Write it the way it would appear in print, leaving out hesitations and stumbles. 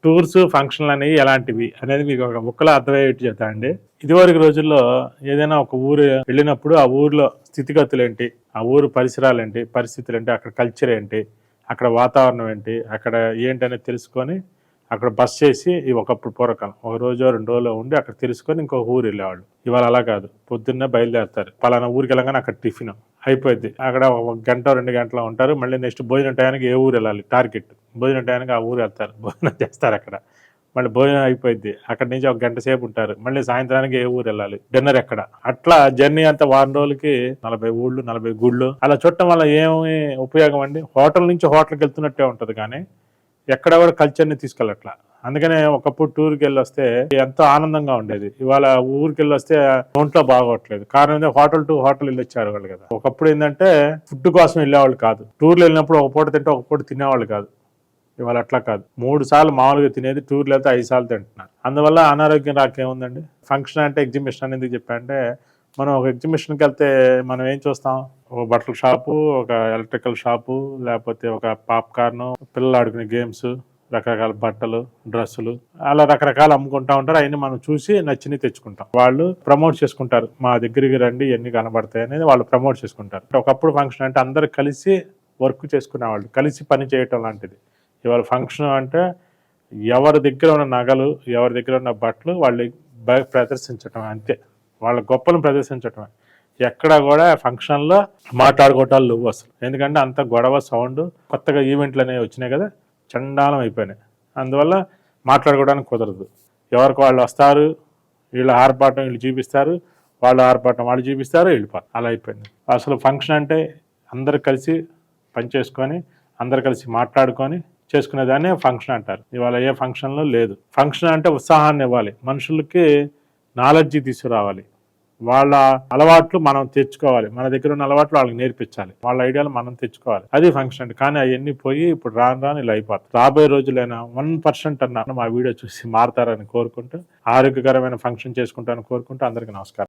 Tours ఫంక్షన్లు అనేవి ఎలాంటివి అనేది మీకు ఒక ముక్కలో అర్థమయ్యేట్టు చెప్తా అండి. ఇదివరకు రోజుల్లో ఏదైనా ఒక ఊరు వెళ్ళినప్పుడు ఆ ఊర్లో స్థితిగతులు ఏంటి, ఆ ఊరు పరిసరాలు ఏంటి, పరిస్థితులు ఏంటి, అక్కడ కల్చర్ ఏంటి, అక్కడ వాతావరణం ఏంటి, అక్కడ ఏంటి అనేది తెలుసుకొని అక్కడ బస్ చేసి ఒకప్పుడు పూర్వకాలం 1 రోజు 2 రోజులు ఉండి అక్కడ తెలుసుకొని ఇంకొక ఊరు వెళ్ళేవాళ్ళు. ఇవాళ అలా కాదు, పొద్దున్నే బయలుదేరుతారు, పలానా ఊరికి వెళ్ళగానే అక్కడ టిఫిన్ అయిపోద్ది, అక్కడ 1 గంట 2 గంటలు ఉంటారు, మళ్ళీ నెక్స్ట్ భోజనం టయానికి ఏ ఊరు వెళ్ళాలి టార్గెట్, భోజనం టయానికి ఆ ఊరు వెళ్తారు, భోజనం చేస్తారు అక్కడ, మళ్ళీ భోజనం అయిపోయింది, అక్కడి నుంచి 1 గంట సేపు ఉంటారు, మళ్ళీ సాయంత్రానికి ఏ ఊరు వెళ్ళాలి, డిన్నర్ ఎక్కడ, అట్లా జర్నీ అంతా వారం రోజులకి 40 ఊళ్ళు 40 గుళ్ళు అలా చూడటం వల్ల ఏమి ఉపయోగం అండి? హోటల్ నుంచి హోటల్కి వెళ్తున్నట్టే ఉంటుంది కానీ ఎక్కడ కూడా కల్చర్ని తీసుకెళ్ళట్లా. అందుకనే ఒకప్పుడు టూర్కి వెళ్ళి వస్తే ఎంతో ఆనందంగా ఉండేది, ఇవాళ ఊరికి వెళ్ళి వస్తే ఒంట్లో బాగోట్లేదు. కారణం ఏంటంటే హోటల్ టు హోటల్ వెళ్ళి వచ్చారు వాళ్ళు కదా. ఒకప్పుడు ఏంటంటే ఫుడ్ కోసం వెళ్ళేవాళ్ళు కాదు, టూర్లు వెళ్ళినప్పుడు ఒక పూట తింటే ఒక పూట తినేవాళ్ళు కాదు. ఇవాళ అట్లా కాదు, 3 సార్లు మామూలుగా తినేది, టూర్లు వెళ్తే 5 సార్లు తింటున్నారు. అందువల్ల అనారోగ్యం రాకేముందండి. ఫంక్షన్ అంటే ఎగ్జిబిషన్ అని ఎందుకు చెప్పారంటే, మనం ఒక ఎగ్జిబిషన్కి వెళ్తే మనం ఏం చూస్తాం, ఒక బట్టల షాపు, ఒక ఎలక్ట్రికల్ షాపు, లేకపోతే ఒక పాప్కార్న్, పిల్లలు ఆడుకునే గేమ్స్, రకరకాల బట్టలు, డ్రెస్సులు, అలా రకరకాలు అమ్ముకుంటా ఉంటారు. అవన్నీ మనం చూసి నచ్చినవి తెచ్చుకుంటాం. వాళ్ళు ప్రమోట్ చేసుకుంటారు, మా దగ్గరికి రండి ఎన్ని కనబడతాయి అనేది వాళ్ళు ప్రమోట్ చేసుకుంటారు. ఒకప్పుడు ఫంక్షన్ అంటే అందరు కలిసి వర్క్ చేసుకునేవాళ్ళు, కలిసి పని చేయటం లాంటిది. ఇవాళ ఫంక్షన్ అంటే ఎవరి దగ్గర ఉన్న నగలు, ఎవరి దగ్గర ఉన్న బట్టలు వాళ్ళు ప్రదర్శించటం అంతే, వాళ్ళ గొప్పలను ప్రదర్శించటమే. ఎక్కడ కూడా ఫంక్షన్లో మాట్లాడుకోవటాలు లేవు అసలు. ఎందుకంటే అంత గొడవ, సౌండ్, కొత్తగా ఈవెంట్లు అనేవి వచ్చినాయి కదా, చండాలం అయిపోయినాయి. అందువల్ల మాట్లాడుకోవడానికి కుదరదు. ఎవరికి వాళ్ళు వస్తారు, వీళ్ళ ఆర్భాటం వీళ్ళు చూపిస్తారు, వాళ్ళ ఆర్భాటం వాళ్ళు చూపిస్తారు, వెళ్ళిపోతారు. అలా అయిపోయింది. అసలు ఫంక్షన్ అంటే అందరు కలిసి పని చేసుకొని, అందరు కలిసి మాట్లాడుకొని చేసుకునేదాన్ని ఫంక్షన్ అంటారు. ఇవాళ ఏ ఫంక్షన్లో లేదు. ఫంక్షన్ అంటే ఉత్సాహాన్ని ఇవ్వాలి, మనుషులకి నాలెడ్జి తీసుకురావాలి, వాళ్ళ అలవాట్లు మనం తెచ్చుకోవాలి, మన దగ్గర ఉన్న అలవాట్లు వాళ్ళకి నేర్పించాలి, వాళ్ళ ఐడియాలు మనం తెచ్చుకోవాలి. అది ఫంక్షన్ అంటే. కానీ అవన్నీ పోయి ఇప్పుడు రాను ఇలా అయిపోతుంది. రాబోయే రోజులైనా 1% అన్న మా వీడియో చూసి మారతారని కోరుకుంటూ, ఆరోగ్యకరమైన ఫంక్షన్ చేసుకుంటారని కోరుకుంటూ అందరికీ నమస్కారం.